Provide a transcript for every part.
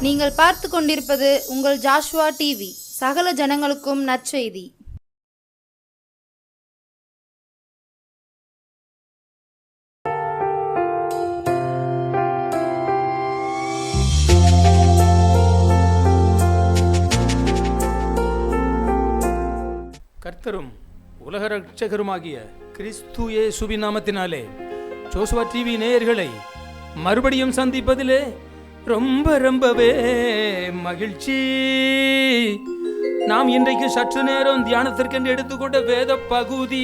நீங்கள் பார்த்து கொண்டிருப்பது உங்கள் ஜாஷுவா டிவி. சகல ஜனங்களுக்கும் நற்செய்தி. கர்த்தரும் உலக ரட்சகருமாகிய கிறிஸ்து இயேசுவின் நாமத்தினாலே ஜோசுவா டிவி நேயர்களை மறுபடியும் சந்திப்பதிலே ரொம்பவே மகிழ்ச்சி. நாம் இன்றைக்கு சற்று நேரம் தியானத்திற்கென்று எடுத்துக்கொண்ட வேத பகுதி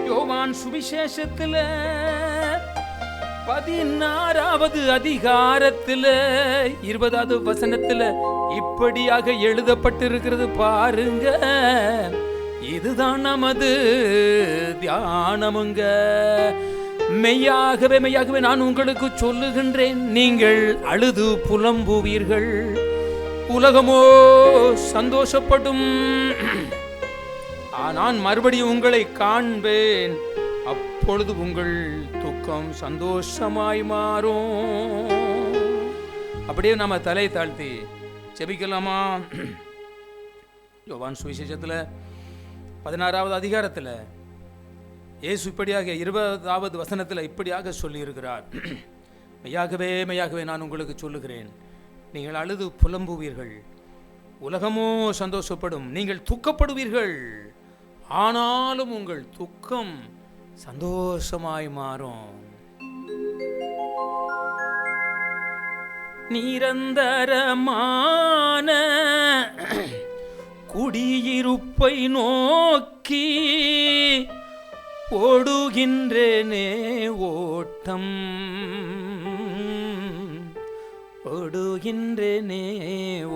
யோவான் சுவிசேஷத்தில் 16வது அதிகாரத்தில் 20வது வசனத்தில் இப்படியாக எழுதப்பட்டிருக்கிறது. பாருங்க, இதுதான் நமது தியானமுங்க. மெய்யாகவே நான் உங்களுக்கு சொல்லுகின்றேன், நீங்கள் அழுது புலம்புவீர்கள், உலகமோ சந்தோஷப்படும். நான் மறுபடியும் உங்களை காண்பேன், அப்பொழுது உங்கள் துக்கம் சந்தோஷமாய் மாறும். அப்படியே நாம தலை தாழ்த்தி ஜெபிக்கலாமா? யோவான் சுவிசேஷத்தில் 16வது அதிகாரத்தில் இயேசு இப்படியாக 20வது வசனத்தில் இப்படியாக சொல்லியிருக்கிறார். மெய்யாகவே நான் உங்களுக்கு சொல்லுகிறேன், நீங்கள் அழுது புலம்புவீர்கள், உலகமோ சந்தோஷப்படும். நீங்கள் துக்கப்படுவீர்கள், ஆனாலும் உங்கள் துக்கம் சந்தோஷமாய் மாறும். நிரந்தரமான குடியிருப்பை நோக்கி ஓடுகின்றேனே ஓட்டம், ஓடுகின்றேனே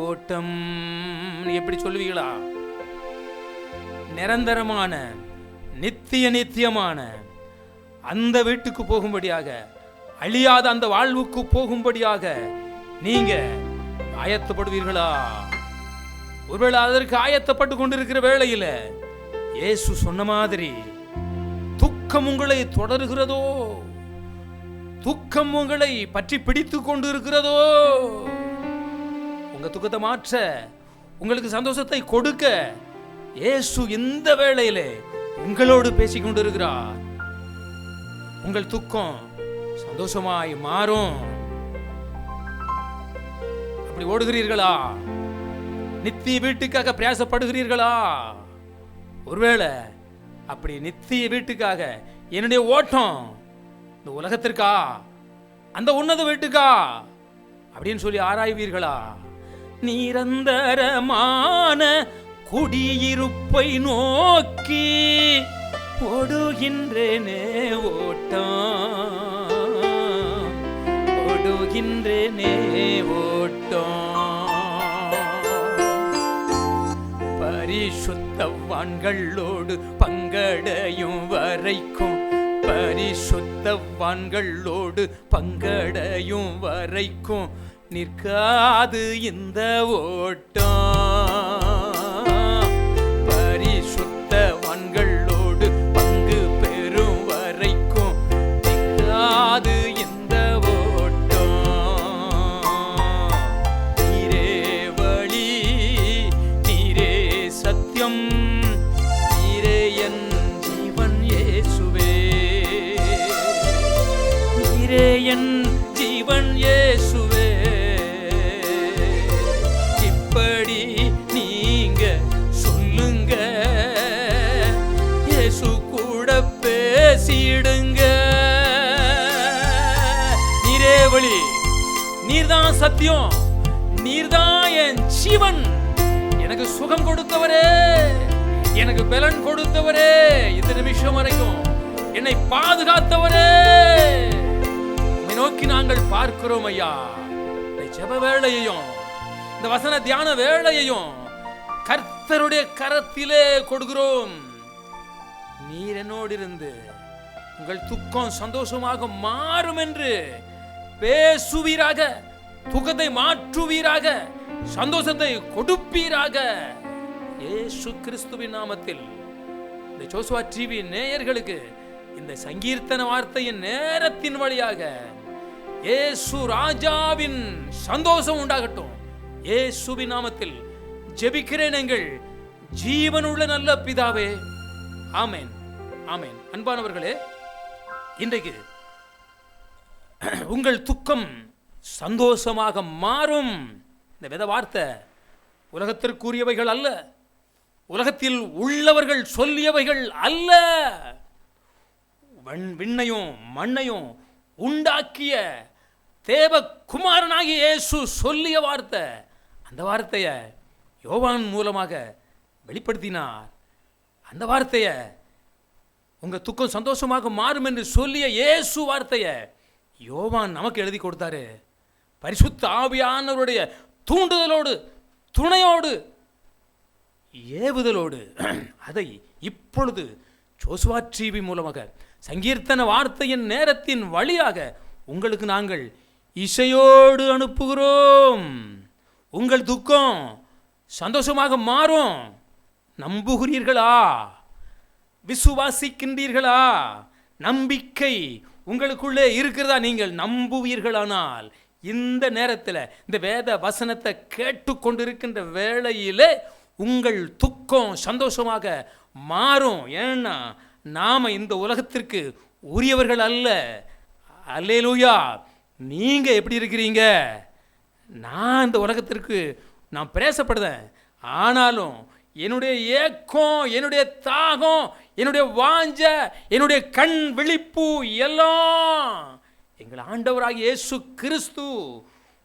ஓட்டம். எப்படி சொல்லுவீங்களா? நிரந்தரமான நித்தியமான அந்த வீட்டுக்கு போகும்படியாக, அழியாத அந்த வாழ்வுக்கு போகும்படியாக நீங்க ஆயத்தப்படுவீர்களா? ஒருவேளை அதற்கு ஆயத்தப்பட்டு கொண்டிருக்கிற வேளையில இயேசு சொன்ன மாதிரி துக்கம் உங்களை தொடர்கிறதோ, துக்கம் உங்களை பற்றி பிடித்து கொண்டு இருக்கிறதோ, உங்க துக்கத்தை மாற்ற, உங்களுக்கு சந்தோஷத்தை கொடுக்க இயேசு இந்த வேளையில உங்களோடு பேசிக் கொண்டிருக்கிறார். உங்கள் துக்கம் சந்தோஷமாய் மாறும். அப்படி ஓடுகிறீர்களா? நித்திய வீட்டுக்காக பிரயாசப்படுகிறீர்களா? ஒருவேளை அப்படி நித்திய வீட்டுக்காக, என்னுடைய ஓட்டம் இந்த உலகத்திற்கா, அந்த உன்னத வீட்டுக்கா அப்படின்னு சொல்லி ஆராய்வீர்களா? நிரந்தரமான குடியிருப்பை நோக்கி ஓடுகின்றேனே ஓட்டம், ஓடுகின்றேனே ஓட்டம். பரிசுத்தவான்களோடு பங்கடையும் வரைக்கும், பரிசுத்தவான்களோடு பங்கடையும் வரைக்கும் நிற்காது இந்த ஓட்டம். பரிசுத்தவான்களோடு பங்கு பெறும் வரைக்கும் நிற்காது இந்த ஓட்டம். நீரே வழி, நீரே சத்தியம், நீரே என் ஜீவன் இயேசுவே, நீரே என் ஜீவன் இயேசுவே. இப்படி நீங்க சொல்லுங்க, இயேசு கூட பேசிடுங்க. நீரே வழி, நீர்தான் சத்தியம், நீர்தான் என் ஜீவன். எனக்கு சுகம் கொடுத்தவரே, எனக்கு பலன் கொடுத்தவரே, இந்த நிமிஷம் வரைக்கும் என்னை பாதுகாத்தவரே, உம்மை நோக்கி நாங்கள் பார்க்கிறோம் ஐயா. இந்த ஜெப வேளையையும் இந்த வசன தியான வேளையையும் கர்த்தருடைய கரத்திலே கொடுக்கிறோம். நீர் என்னோடு இருந்து உங்கள் துக்கம் சந்தோஷமாக மாறும் என்று பேசுவீராக, துக்கத்தை மாற்றுவீராக, சந்தோஷத்தை கொடுப்பீராக. இயேசு கிறிஸ்துவின் நாமத்தில் இந்த ஜோசுவா டிவி நேயர்களுக்கு இந்த சங்கீர்த்தன வார்த்தையின் நேரத்தின் வழியாக இயேசு ராஜாவின் சந்தோஷம் உண்டாகட்டும். இயேசுவின் நாமத்தில் ஜெபிக்கிறேன் எங்கள் ஜீவனுள்ள நல்ல பிதாவே. ஆமென், ஆமென். அன்பானவர்களே, இன்றைக்கு உங்கள் துக்கம் சந்தோஷமாக மாறும். இந்த வேத வார்த்தை உலகத்திற்குரியவைகள் அல்ல, உலகத்தில் உள்ளவர்கள் சொல்லியவைகள் அல்ல. விண்ணையும் மண்ணையும் உண்டாக்கிய தேவகுமாரனாகிய இயேசு சொல்லிய வார்த்தை. அந்த வார்த்தையை யோவான் மூலமாக வெளிப்படுத்தினார். அந்த வார்த்தையை உங்கள் துக்கம் சந்தோஷமாக மாறும் என்று சொல்லிய இயேசு வார்த்தையை யோவான் நமக்கு எழுதி கொடுத்தாரு. பரிசுத்த ஆவியானவருடைய தூண்டுதலோடு, துணையோடு, ஏவுதலோடு அதை இப்பொழுது ஜோசுவா டிவி மூலமாக சங்கீர்த்தன வார்த்தையின் நேரத்தின் வழியாக உங்களுக்கு நாங்கள் இசையோடு அனுப்புகிறோம். உங்கள் துக்கம் சந்தோஷமாக மாறும். நம்புகிறீர்களா? விசுவாசிக்கின்றீர்களா? நம்பிக்கை உங்களுக்குள்ளே இருக்கிறதா? நீங்கள் நம்புவீர்களானால் இந்த நேரத்தில் இந்த வேத வசனத்தை கேட்டுக்கொண்டிருக்கின்ற வேளையிலே உங்கள் துக்கம் சந்தோஷமாக மாறும். ஏன்னா நாம் இந்த உலகத்திற்கு உரியவர்கள் அல்ல. அல்லேலூயா. நீங்கள் எப்படி இருக்கிறீங்க? நான் இந்த உலகத்திற்கு நான் பிரயாசப்படுறேன். ஆனாலும் என்னுடைய ஏக்கம், என்னுடைய தாகம், என்னுடைய வாஞ்ச, என்னுடைய கண் விழிப்பு எல்லாம் எங்கள் ஆண்டவராகிய இயேசு கிறிஸ்து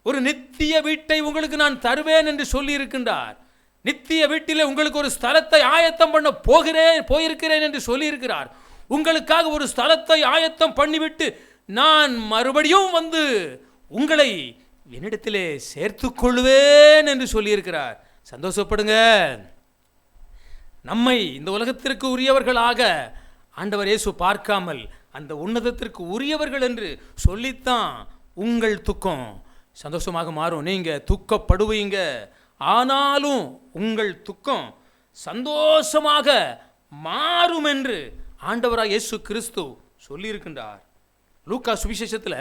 ஒரு நித்திய வீட்டை உங்களுக்கு நான் தருவேன் என்று சொல்லி இருக்கின்றார். நித்திய வீட்டிலே உங்களுக்கு ஒரு ஸ்தலத்தை ஆயத்தம் பண்ண போயிருக்கிறேன் என்று சொல்லியிருக்கிறார். உங்களுக்காக ஒரு ஸ்தலத்தை ஆயத்தம் பண்ணிவிட்டு நான் மறுபடியும் வந்து உங்களை என்னிடத்திலே சேர்த்து கொள்வேன் என்று சொல்லியிருக்கிறார். சந்தோஷப்படுங்க. நம்மை இந்த உலகத்திற்கு உரியவர்களாக ஆண்டவர் இயேசு பார்க்காமல் அந்த உன்னதத்திற்கு உரியவர்கள் என்று சொல்லித்தான் உங்கள் துக்கம் சந்தோஷமாக மாறும். நீங்கள் துக்கப்படுவீங்க, ஆனாலும் உங்கள் துக்கம் சந்தோஷமாக மாறும் என்று ஆண்டவராக இயேசு கிறிஸ்து சொல்லியிருக்கின்றார். லூக்கா சுவிசேஷத்தில்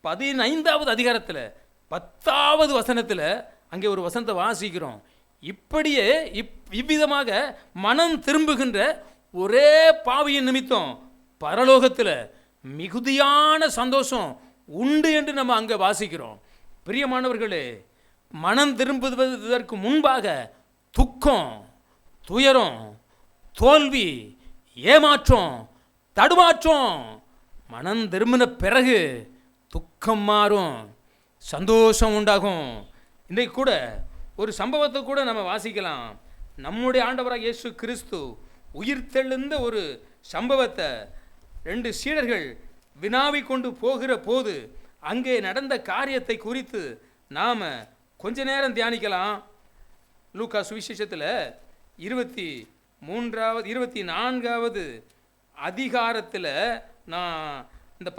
15வது அதிகாரத்தில் 10வது வசனத்தில் அங்கே ஒரு வசனத்தை வாசிக்கிறோம். இப்படியே இவ்விதமாக மனம் திரும்புகின்ற ஒரே பாவியின் நிமித்தம் பரலோகத்தில் மிகுதியான சந்தோஷம் உண்டு என்று நம்ம அங்கே வாசிக்கிறோம். பிரியமானவர்களே, மனம் திரும்புவதற்கு முன்பாக துக்கம், துயரம், தோல்வி, ஏமாற்றம், தடுமாற்றம். மனம் திரும்பின பிறகு துக்கம் மாறும், சந்தோஷம் உண்டாகும். இன்றைக்கு கூட ஒரு சம்பவத்தை கூட நம்ம வாசிக்கலாம். நம்முடைய ஆண்டவராக இயேசு கிறிஸ்து உயிர்த்தெழுந்த ஒரு சம்பவத்தை 2 சீடர்கள் வினாவி கொண்டு போகிற போது அங்கே நடந்த காரியத்தை குறித்து நாம் கொஞ்ச நேரம் தியானிக்கலாம். லூக்கா சுவிசேஷத்தில் 24வது அதிகாரத்தில் நான் இந்த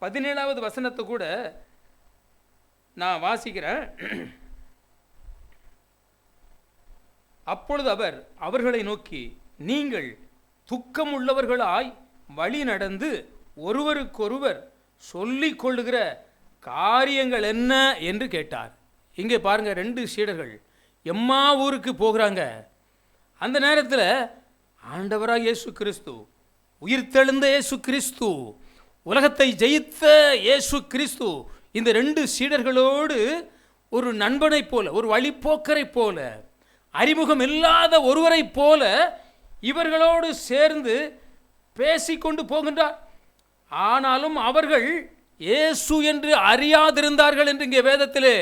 17வது வசனத்தை கூட நான் வாசிக்கிறேன். அப்பொழுது அவர் அவர்களை நோக்கி, நீங்கள் துக்கம் உள்ளவர்களாய் வழி நடந்து ஒருவருக்கொருவர் சொல்லிக் கொள்ளுகிற காரியங்கள் என்ன என்று கேட்டார். இங்கே பாருங்க, 2 சீடர்கள் எம்மா ஊருக்கு போகிறாங்க. அந்த நேரத்தில் ஆண்டவராக இயேசு கிறிஸ்து, உயிர்த்தெழுந்த இயேசு கிறிஸ்து, உலகத்தை ஜெயித்த இயேசு கிறிஸ்து இந்த 2 சீடர்களோடு ஒரு நண்பனை போல, ஒரு வழிப்போக்கரை போல, அறிமுகம் இல்லாத ஒருவரை போல இவர்களோடு சேர்ந்து பேசிக்கொண்டு போகின்றார். ஆனாலும் அவர்கள் இயேசு என்று அறியாதிருந்தார்கள் என்று இங்கே வேதத்திலே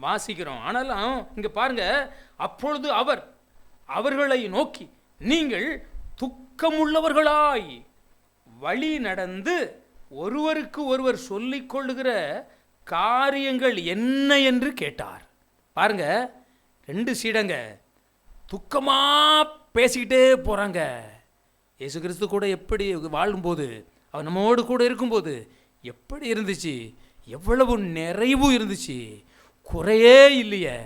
வாசிக்கிறோம். ஆனாலும் இங்கே பாருங்க, அப்பொழுது அவர் அவர்களை நோக்கி, நீங்கள் துக்கமுள்ளவர்களாய் வழி நடந்து ஒருவருக்கு ஒருவர் சொல்லிக் கொள்ளுகிற காரியங்கள் என்ன என்று கேட்டார். பாருங்க, 2 சீடங்க துக்கமா பேசிக்கிட்டே போறாங்க. இயேசு கிறிஸ்து கூட எப்படி வாழும்போது, அவர் நம்மோடு கூட இருக்கும்போது எப்படி இருந்துச்சு, எவ்வளவு நிறைவு இருந்துச்சு, குறையே இல்லையே,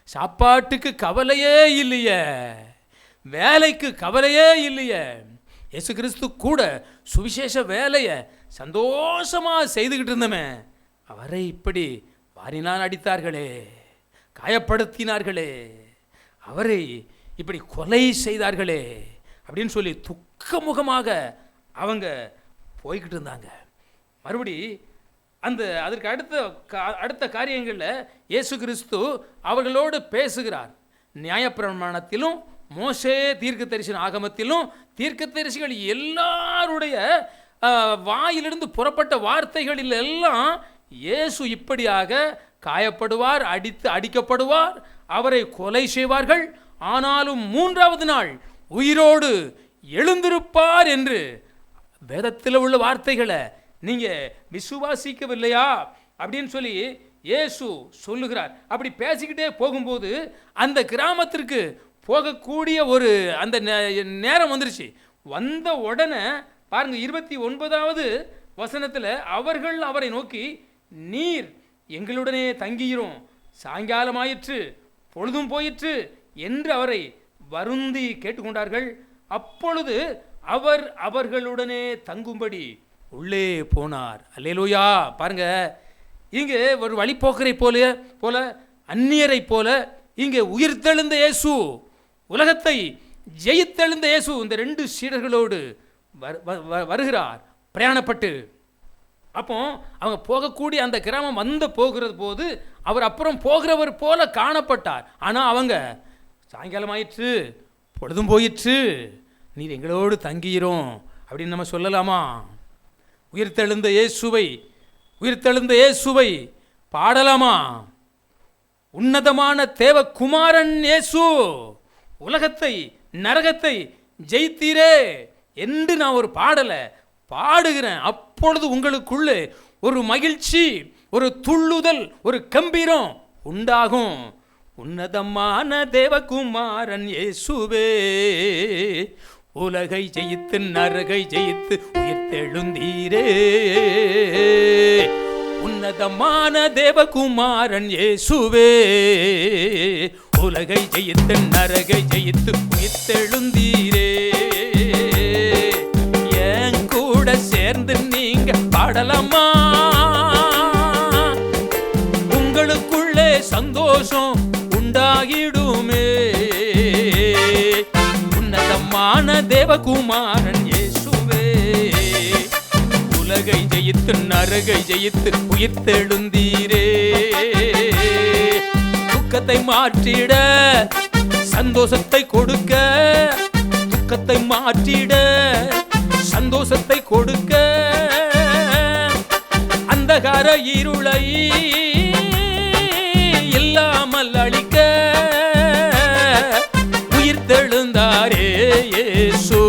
சாப்பாட்டுக்கு கவலையே இல்லையே, வேலைக்கு கவலையே இல்லையே. இயேசு கிறிஸ்து கூட சுவிசேஷ வேலையை சந்தோஷமாக செய்துக்கிட்டு இருந்தோமே, அவரை இப்படி வாரினால் அடித்தார்களே, காயப்படுத்தினார்களே, அவரை இப்படி கொலை செய்தார்களே அப்படின்னு சொல்லி துக்கமுகமாக அவங்க போய்கிட்டு இருந்தாங்க. மறுபடி அதற்கு அடுத்த காரியங்களில் இயேசு கிறிஸ்து அவர்களோடு பேசுகிறார். நியாயப்பிரமாணத்திலும் மோசே தீர்க்கதரிசன ஆகமத்திலும் தீர்க்கதரிசிகள் எல்லாருடைய வாயிலிருந்து புறப்பட்ட வார்த்தைகளில் எல்லாம் இயேசு இப்படியாக காயப்படுவார், அடிக்கப்படுவார், அவரை கொலை செய்வார்கள், ஆனாலும் 3வது நாள் உயிரோடு எழுந்திருப்பார் என்று வேதத்தில் உள்ள வார்த்தைகளை நீங்கள் விசுவாசிக்கவில்லையா அப்படின்னு சொல்லி இயேசு சொல்லுகிறார். அப்படி பேசிக்கிட்டே போகும்போது அந்த கிராமத்திற்கு போகக்கூடிய ஒரு அந்த நேரம் வந்துருச்சு. வந்த உடனே பாருங்க, 29வது வசனத்தில் அவர்கள் அவரை நோக்கி, நீர் எங்களுடனே தங்கியிரும், சாயங்காலம் ஆயிற்று, பொழுதும் போயிற்று என்று அவரை வருந்தி கேட்டுக்கொண்டார்கள். அப்பொழுது அவர் அவர்களுடனே தங்கும்படி உள்ளே போனார். அல்லேலூயா. பாருங்க, இங்கே ஒரு வழிபோக்கரை போல அந்நியரை போல இங்கே உயிர்த்தெழுந்த இயேசு, உலகத்தை ஜெயித்தெழுந்த இயேசு இந்த 2 சீடர்களோடு வருகிறார் பிரயாணப்பட்டு. அப்போ அவங்க போகக்கூடிய அந்த கிராமம் போகிறது போது அவர் அப்புறம் போகிறவர் போல காணப்பட்டார். ஆனால் அவங்க சாயங்காலம் ஆயிற்று, பொழுதும் போயிற்று, நீர் எங்களோடு தங்கிக்கிறோம் அப்படின்னு நம்ம சொல்லலாமா? உயிர்த்தெழுந்த இயேசுவை பாடலாமா? உன்னதமான தேவகுமாரன் இயேசு, உலகத்தை நரகத்தை ஜெயித்தீரே என்று நான் ஒரு பாடலை பாடுகிறேன். அப்பொழுது உங்களுக்குள்ளே ஒரு மகிழ்ச்சி, ஒரு துள்ளுதல், ஒரு கம்பீரம் உண்டாகும். உன்னதமான தேவகுமாரன் இயேசுவே, உலகை ஜெயித்து நரகை ஜெயித்து உயிர்த்தெழுந்தீரே. உன்னதமான தேவகுமாரன் இயேசுவே, உலகை ஜெயித்து நரகை ஜெயித்து உயிர்த்தெழுந்தீரே. என் கூட சேர்ந்து நீங்க பாடலாமா? உங்களுக்குள்ளே சந்தோஷம் உண்டாகிடுமே. உன்னதமான தேவகுமாரன் இயேசுவே, உலகை ஜெயித்து நரகை ஜெயித்து உயிர்த்தெழுந்தீரே. துக்கத்தை மாற்றிட சந்தோஷத்தை கொடுக்க, துக்கத்தை மாற்றிட சந்தோஷத்தை கொடுக்க, அந்தகார இருளை இல்லாமல் அழிக்க உயிர்த்தெழுந்தாரே இயேசு.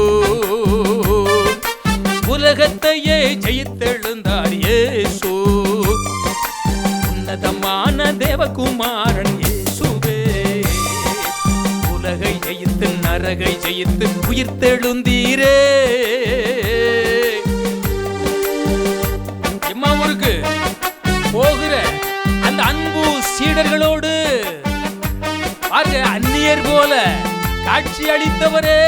உலகத்தையே ஜெயித்தெழுந்தார் இயேசு. உன்னதமான தேவகுமாரன் இயேசுவே, உலகை ஜெயித்து நரகை ஜெயித்து உயிர்த்தெழுந்தீரே. எம்மாவூருக்கு போகிற அந்த அன்பு சீடர்களோடு பாருங்க, அந்நியர் போல காட்சி அளித்தவரே,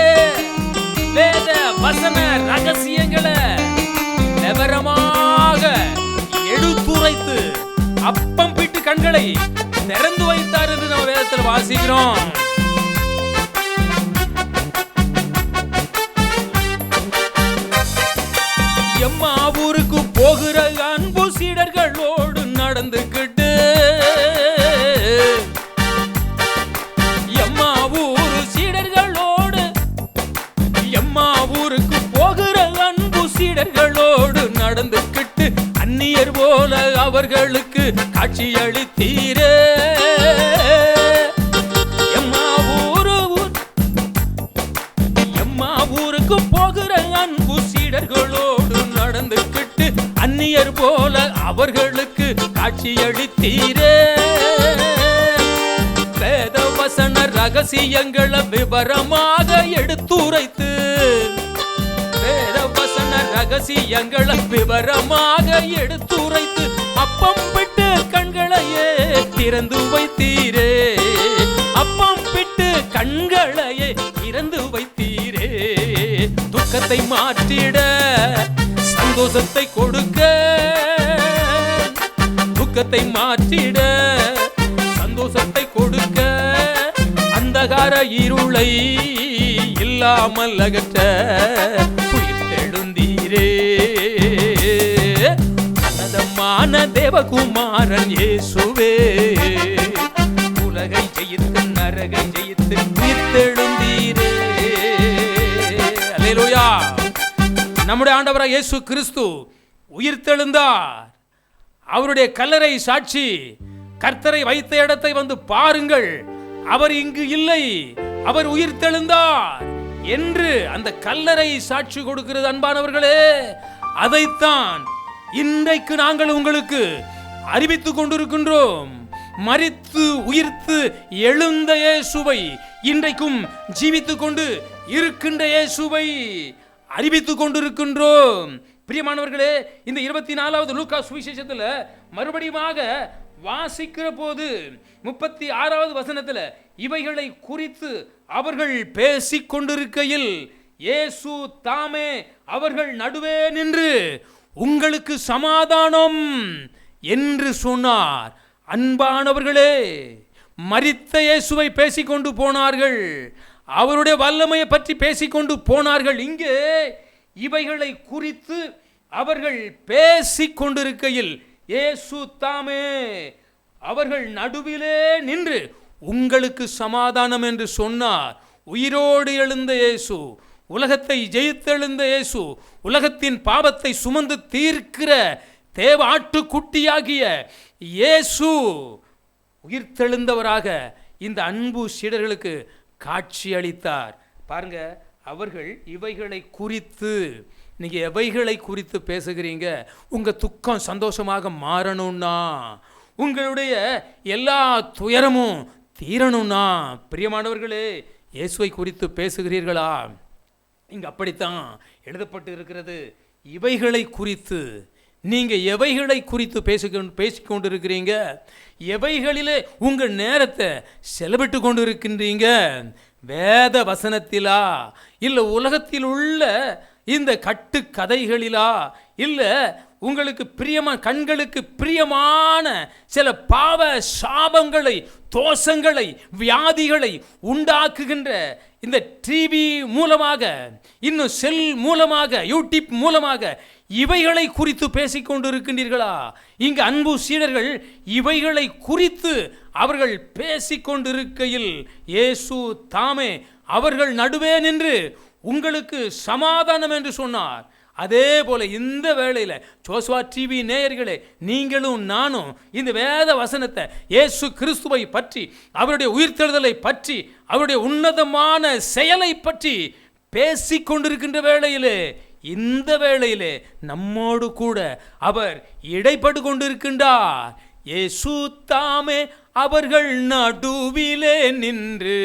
வேத வசன ரகசியங்களை விவரமாக எடுத்துரைத்து அப்பம் பிட்டு கண்களை திறந்து வைத்தார் என்று நம்ம வேதத்தில் வாசிக்கிறோம். எம்மாவூருக்கு போகிற அன்பு சீடர்களோடு நடந்துக்கிட்டு, எம்மாவூரு சீடர்களோடு, எம்மாவூருக்கு போகிற அன்பு சீடர்களோடு நடந்துக்கிட்டு அந்நியர் போல அவர்களுக்கு காட்சி அளித்தீரே. எம்மாவூருக்கு போகிற அன்பு சீடர்களோடு நடந்துக்கிட்டு அந்நியர் போல அவர்களுக்கு காட்சி அளித்தீரே. வேத வசன ரகசியங்களை விவரமாக எடுத்துரைத்து, வேத வசன ரகசியங்களை விவரமாக எடுத்துரைத்து அப்பம் பிட்டு கண்களையே திறந்து வைத்தீரே. அப்பம் பிட்டு கண்களையே திறந்து வைத்தீரே. துக்கத்தை மாற்றிட சந்தோஷத்தை கொடுக்க, துக்கத்தை மாற்றிட சந்தோஷத்தை கொடுக்க அந்தகார இருளை இல்லாமல் அகற்ற உயிர்த்தெழுந்தீரே. அனதமான தேவகுமாரன் இயேசுவே, உலகை ஜெயித்து நரகை ஜெயித்து உயிர்த்தெழுந்தீரே. அல்லேலூயா. நம்முடைய ஆண்டவராய் இயேசு கிறிஸ்து உயிர்த்தெழுந்தார். அவருடைய கல்லறை சாட்சி. கர்த்தரை வைத்த இடத்தை வந்து பாருங்கள், அவர் இங்கு இல்லை, அவர் உயிர்த்தெழுந்தார் என்று அந்த கல்லறை சாட்சி கொடுக்கிறது. அன்பானவர்களே, அதைத்தான் இன்றைக்கு நாங்கள் உங்களுக்கு அறிவித்துக் கொண்டிருக்கின்றோம். மரித்து உயிர்த்து எழுந்த இயேசுவை, இன்றைக்கும் ஜீவித்துக் கொண்டு இருக்கின்ற இயேசுவை அறிவித்துக் கொண்டிருக்கின்றோம். பிரியமானவர்களே, இந்த 24வது லூக்கா சுவிசேஷத்தில் மறுபடியுமாக வாசிக்கிற போது 36வது வசனத்தில் இவைகளை குறித்து அவர்கள் பேசிக் கொண்டிருக்கையில் இயேசு தாமே அவர்கள் நடுவே நின்று உங்களுக்கு சமாதானம் என்று சொன்னார். அன்பானவர்களே, மரித்த இயேசுவை பேசிக்கொண்டு போனார்கள், அவருடைய வல்லமையை பற்றி பேசிக்கொண்டு போனார்கள். இங்கே இவைகளை குறித்து அவர்கள் பேசிக் கொண்டிருக்கையில் இயேசு தாமே அவர்கள் நடுவிலே நின்று உங்களுக்கு சமாதானம் என்று சொன்னார். உயிரோடு எழுந்த இயேசு, உலகத்தை ஜெயித்தெழுந்த இயேசு, உலகத்தின் பாவத்தை சுமந்து தீர்க்கிற தேவ ஆட்டுக்குட்டியாகிய இயேசு உயிர்த்தெழுந்தவராக இந்த அன்பு சீடர்களுக்கு காட்சி அளித்தார். பாருங்க, அவர்கள் இவைகளை குறித்து, நீங்க எவைகளை குறித்து பேசுகிறீங்க? உங்க துக்கம் சந்தோஷமாக மாறணும்னா, உங்களுடைய எல்லா துயரமும் தீரணும்னா, பிரியமானவர்களே, இயேசுவை குறித்து பேசுகிறீர்களா? இங்க அப்படித்தான் எழுதப்பட்டு இருக்கிறது. இவைகளை குறித்து நீங்க எவைகளை குறித்து பேசிக்கொண்டு இருக்கிறீங்க? எவைகளிலே உங்கள் நேரத்தை செலவிட்டு கொண்டு இருக்கின்றீங்க? வேத வசனத்திலா, இல்லை உலகத்தில் உள்ள இந்த கட்டு கதைகளிலா, இல்லை உங்களுக்கு கண்களுக்கு பிரியமான சில பாவ சாபங்களை, தோஷங்களை, வியாதிகளை உண்டாக்குகின்ற இந்த டிவி மூலமாக, இன்னும் செல் மூலமாக, யூடியூப் மூலமாக இவைகளை குறித்து பேசிக்கொண்டு இருக்கின்றீர்களா? இங்கு அன்பு சீடர்கள் இவைகளை குறித்து அவர்கள் பேசிக்கொண்டிருக்கையில் இயேசு தாமே அவர்கள் நடுவே நின்று உங்களுக்கு சமாதானம் என்று சொன்னார். அதே போல இந்த வேளையில் ஜோசுவா டிவி நேயர்களே, நீங்களும் நானும் இந்த வேத வசனத்தை, இயேசு கிறிஸ்துவை பற்றி, அவருடைய உயிர்த்தெழுதலை பற்றி, அவருடைய உன்னதமான செயலை பற்றி பேசிக்கொண்டிருக்கின்ற வேளையிலே, இந்த வேளையிலே நம்மோடு கூட அவர் இடைப்பட்டு கொண்டிருக்கின்றார். இயேசு தாமே அவர்கள் நடுவிலே நின்று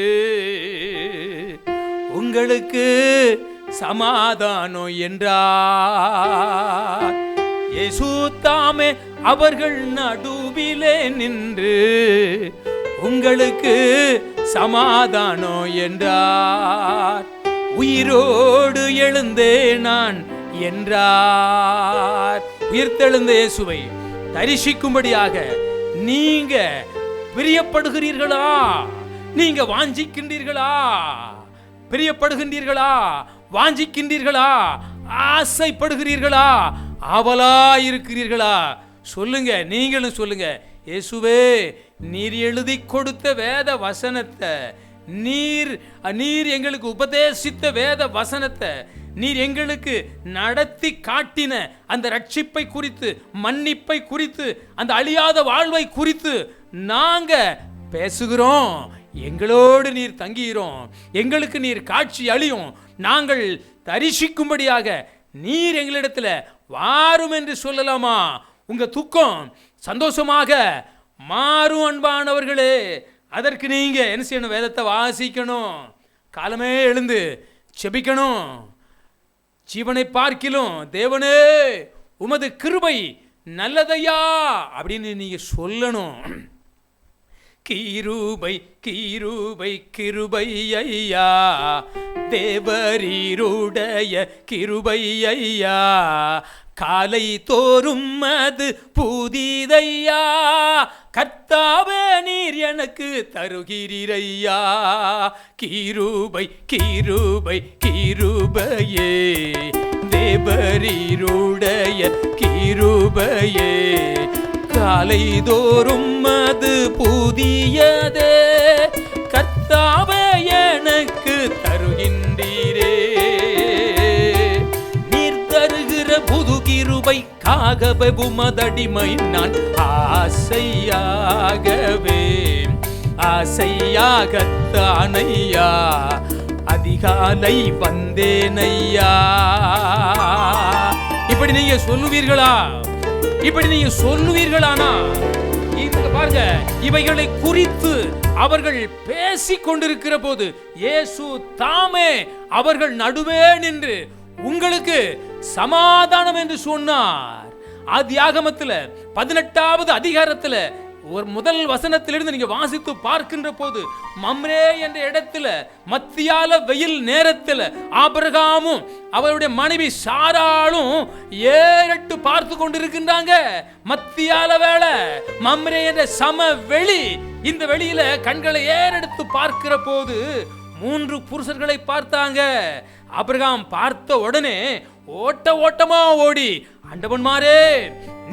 உங்களுக்கு சமாதானம் என்றார். இயேசு தாமே அவர்கள் நடுவிலே நின்று உங்களுக்கு சமாதானம் என்றார். உயிரோடு எழுந்தே நான் என்றார். உயிர்த்தெழுந்த இயேசுவை தரிசிக்கும்படியாக நீங்க பிரியப்படுகிறீர்களா? நீங்க வாஞ்சிக்கின்றீர்களா? பிரியப்படுகின்றீர்களா? வாஞ்சிக்கின்றீர்களா? ஆசைப்படுகிறீர்களா? ஆவலா இருக்கிறீர்களா? சொல்லுங்க, நீங்களும் சொல்லுங்க. இயேசுவே, நீர் எழுதி கொடுத்த வேத வசனத்தை, நீர் எங்களுக்கு உபதேசித்த வேத வசனத்தை, நீர் எங்களுக்கு நடத்தி காட்டின அந்த ரட்சிப்பை குறித்து, மன்னிப்பை குறித்து, அந்த அழியாத வாழ்வை குறித்து நாங்க பேசுகிறோம். எங்களோடு நீர் தங்குகிறோம், எங்களுக்கு நீர் காட்சி அளியும், நாங்கள் தரிசிக்கும்படியாக நீர் எங்களிடத்துல வாரும் என்று சொல்லலாமா? உங்க துக்கம் சந்தோஷமாக மாறும். அன்பானவர்களே, அதற்கு நீங்க என்ன செய்யணும்? வேதத்தை வாசிக்கணும், காலமே எழுந்து செபிக்கணும். ஜீவனை பார்க்கிலும் தேவனே உமது கிருபை நல்லதையா அப்படின்னு நீங்க சொல்லணும். கிருபை கிருபை கிருபை ஐயா, தேவரீருடைய கிருபை ஐயா, காலை தோறும் அது புதிதையா, கர்த்தாவே நீர் எனக்கு தருகிறீரையா, கிருபை கிருபை கிருபையே, தேவரீருடைய கிருபையே, காலை தோறும் அது புதியதே, கர்த்தாவே எனக்கு தருகின்றீரே, நீர் தருகிற புது கிருபைக்காகவே உமதடிமை நான் ஆசையாகவே ஆசையாகத்தானையா அதிகாலை வந்தேனையா. இப்படி நீங்க சொல்லுவீர்களா? இப்படி நீங்க சொல்லுவீர்களானா பாருங்க, இவைகளை குறித்து அவர்கள் பேசிக் கொண்டிருக்கிற போது இயேசு தாமே அவர்கள் நடுவே நின்று உங்களுக்கு சமாதானம் என்று சொன்னார். ஆதியாகமத்தில் 18வது அதிகாரத்தில் ஒரு முதல் வசனத்திலிருந்து நீங்க வாசித்து பார்க்கின்ற போது, மம்ரே என்ற இடத்துல மத்தியால வெயில் நேரத்தில் ஆபிரகாமும் அவருடைய மனைவி சாராளும் ஏறட்டு பார்த்து கொண்டிருக்கின்றாங்க. மத்தியால வேளை மம்ரே என்ற சம வெளி, இந்த வெளியில கண்களை ஏறெடுத்து பார்க்கிற போது 3 புருஷர்களை பார்த்தாங்க. ஆபிரகாம் பார்த்த உடனே ஓட்டமா ஓடி, ஆண்டவன்மாரே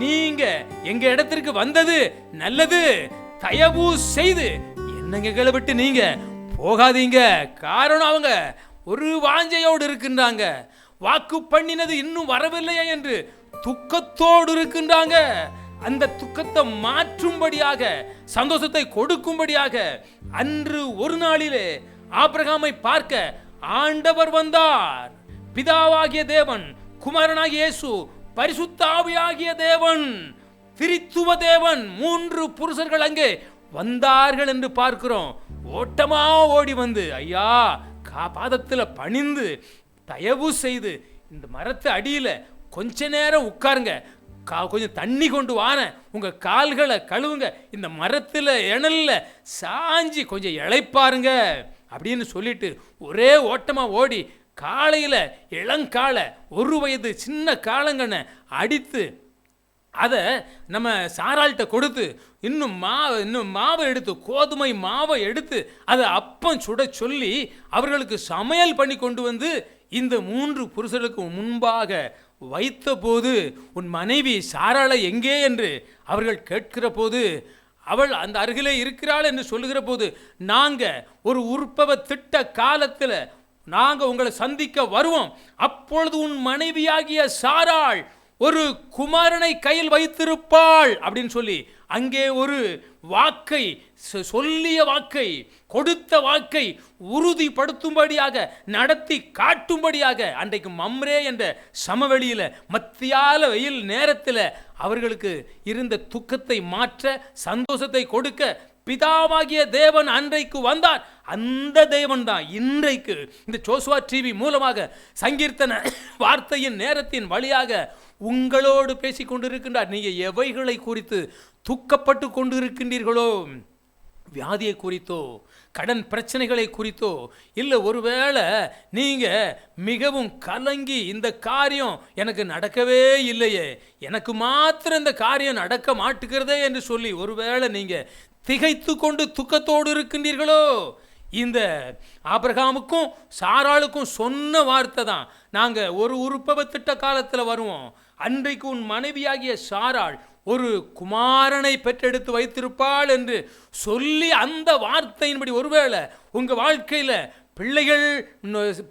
நீங்க எங்க இடத்திற்கு வந்தது நல்லது, தயவு செய்து என்னங்களை விட்டு நீங்க போகாதீங்க. காரணம் அவங்க ஒரு வாஞ்சையோடு இருக்கின்றாங்க, வாக்கு பண்ணினது இன்னும் வரவில்லையே என்று துக்கத்தோடு இருக்கின்றாங்க. அந்த துக்கத்தை மாற்றும்படியாக, சந்தோஷத்தை கொடுக்கும்படியாக அன்று ஒரு நாளிலே ஆபிரகாமை பார்க்க ஆண்டவர் வந்தார். பிதாவாகிய தேவன், குமாரனாகிய இயேசு, பரிசுத்த ஆவியாகிய தேவன், திரித்துவ தேவன், 3 புருஷர்கள் அங்கே வந்தார்கள் என்று பார்க்கிறோம். ஓட்டமா ஓடி வந்து, ஐயா பாதத்தில் பணிந்து, தயவு செய்து இந்த மரத்து அடியில கொஞ்ச நேரம் உட்காருங்க, கொஞ்சம் தண்ணி கொண்டு வான, உங்க கால்களை கழுவுங்க, இந்த மரத்தில் இணல்ல சாஞ்சி கொஞ்சம் இளைப்பாருங்க அப்படின்னு சொல்லிட்டு ஒரே ஓட்டமா ஓடி காலையில இளங்கால 1 வயது சின்ன காலங்கனை அடித்து அதை நம்ம சாராள்கிட்ட கொடுத்து, இன்னும் மாவை எடுத்து, கோதுமை மாவை எடுத்து அதை அப்பம் சுட சொல்லி அவர்களுக்கு சமையல் பண்ணி கொண்டு வந்து இந்த 3 புருஷர்களுக்கு முன்பாக வைத்த போது, உன் மனைவி சாராளை எங்கே என்று அவர்கள் கேட்கிற போது, அவள் அந்த அருகிலே இருக்கிறாள் என்று சொல்லுகிற போது, நாங்க ஒரு உற்பவ திட்ட காலத்தில் நாங்க உங்களை சந்திக்க வருவோம், அப்பொழுது உன் மனைவியாகிய சாராள் ஒரு குமாரனை கையில் வைத்திருப்பாள் அப்படின்னு சொல்லி அங்கே ஒரு வாக்கை, சொல்லிய வாக்கை, கொடுத்த வாக்கை உறுதிப்படுத்தும்படியாக, நடத்தி காட்டும்படியாக அன்றைக்கு மம்ரே என்ற சமவெளியில் மத்தியால வெயில் நேரத்தில் அவர்களுக்கு இருந்த துக்கத்தை மாற்ற, சந்தோஷத்தை கொடுக்க பிதாவாகிய தேவன் அன்றைக்கு வந்தார். அந்த தேவன் தான் இன்றைக்கு இந்த ஜோசுவா டிவி மூலமாக சங்கீர்த்தன வார்த்தையின் நேரத்தின் வழியாக உங்களோடு பேசிக் கொண்டிருக்கின்றார். நீங்க எவைகளை குறித்து துக்கப்பட்டு கொண்டிருக்கின்றீர்களோ, வியாதியை குறித்தோ, கடன் பிரச்சனைகளை குறித்தோ, இல்லை ஒருவேளை நீங்க மிகவும் கலங்கி, இந்த காரியம் எனக்கு நடக்கவே இல்லையே, எனக்கு மாத்திரம் இந்த காரியம் நடக்க மாட்டுகிறதே என்று சொல்லி ஒருவேளை நீங்க திகைத்து கொண்டு துக்கத்தோடு இருக்கின்றீர்களோ, இந்த ஆபிரகாமுக்கும் சாராளுக்கும் சொன்ன வார்த்தை தான், நாங்கள் ஒரு உற்பவ திட்ட காலத்தில் வருவோம், அன்றைக்கு உன் மனைவியாகிய சாராள் ஒரு குமாரனை பெற்றெடுத்து வைத்திருப்பாள் என்று சொல்லி அந்த வார்த்தையின்படி ஒருவேளை உங்க வாழ்க்கையில்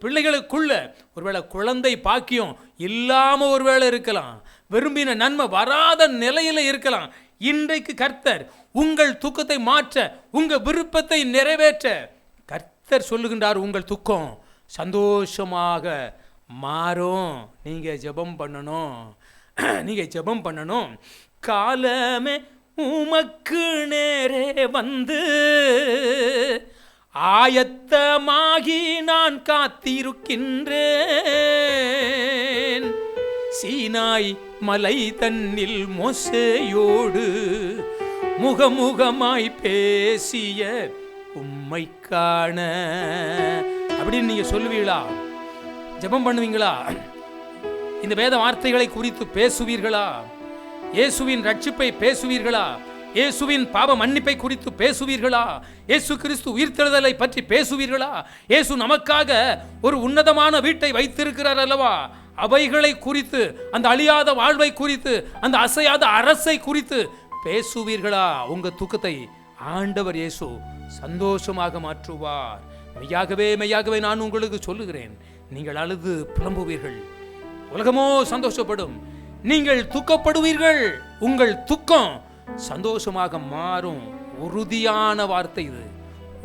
பிள்ளைகளுக்குள்ள ஒருவேளை குழந்தை பாக்கியம் இல்லாமல் ஒருவேளை இருக்கலாம், விரும்பின நன்மை வராத நிலையில் இருக்கலாம். இன்றைக்கு கர்த்தர் உங்கள் துக்கத்தை மாற்ற, உங்க விருப்பத்தை நிறைவேற்ற கர்த்தர் சொல்லுகின்றார். உங்கள் துக்கம் சந்தோஷமாக மாறும். நீங்க ஜெபம் பண்ணணும். காலமே உமக்கு நேரே வந்து ஆயத்தமாகி நான் காத்திருக்கின்றேன். சீனாய் மலை தன்னில் மோசேயோடு முகமுகமாய் பேசிய உம்மை காண. அப்படின்னு நீங்க சொல்லுவீங்களா? ஜெபம் பண்ணுவீங்களா? இந்த வேத வார்த்தைகளை குறித்து பேசுவீர்களா? இயேசுவின் ரட்சிப்பை பேசுவீர்களா? இயேசுவின் பாவ மன்னிப்பை குறித்து பேசுவீர்களா? இயேசு கிறிஸ்து உயிர்த்தெழுதலை பற்றி பேசுவீர்களா? இயேசு நமக்காக ஒரு உன்னதமான வீட்டை வைத்திருக்கிறார் அல்லவா? அவைகளை குறித்து, அந்த அழியாத வாழ்வை குறித்து, அந்த அசையாத அரசை குறித்து பேசுவீர்களா? உங்க துக்கத்தை ஆண்டவர் இயேசு சந்தோஷமாக மாற்றுவார். மெய்யாகவே மெய்யாகவே நான் உங்களுக்கு சொல்லுகிறேன், நீங்கள் அழுது புலம்புவீர்கள், உலகமோ சந்தோஷப்படும். நீங்கள் துக்கப்படுவீர்கள், உங்கள் துக்கம் சந்தோஷமாக மாறும். உறுதியான வார்த்தை இது,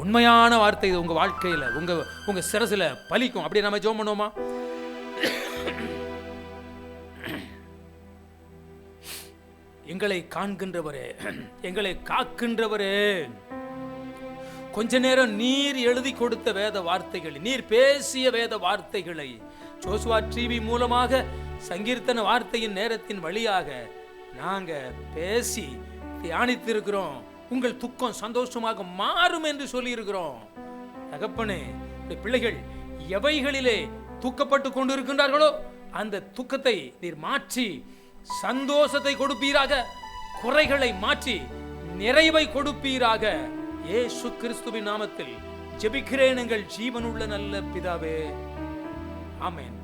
உண்மையான வார்த்தை இது. உங்க வாழ்க்கையில, உங்க சிரசில பலிக்கும். அப்படியே நம்ம ஜெபம் பண்ணுவோமா? எங்களை காண்கின்றவரே, எங்களை காக்கின்றவரே, கொஞ்ச நேரம் நீர் எழுதி கொடுத்த வேத வார்த்தைகள், நீர் பேசிய வேத வார்த்தைகளை ஜோசுவா டிவி மூலமாக, சங்கீர்த்தன வார்த்தையின் நேரத்தின் வழியாக நாங்க பேசி தியானித்திருக்கிறோம். உங்கள் துக்கம் சந்தோஷமாக மாறும் என்று சொல்லி இருக்கிறோம். தகப்பனே, பிள்ளைகள் எவைகளிலே துக்கப்பட்டு கொண்டிருக்கின்றார்களோ அந்த துக்கத்தை நீர் மாற்றி சந்தோஷத்தை கொடுப்பீராக, குறைகளை மாற்றி நிறைவை கொடுப்பீராக. இயேசு கிறிஸ்துவின் நாமத்தில் ஜெபிக்கிறேன் எங்கள் ஜீவனுள்ள நல்ல பிதாவே, ஆமென்.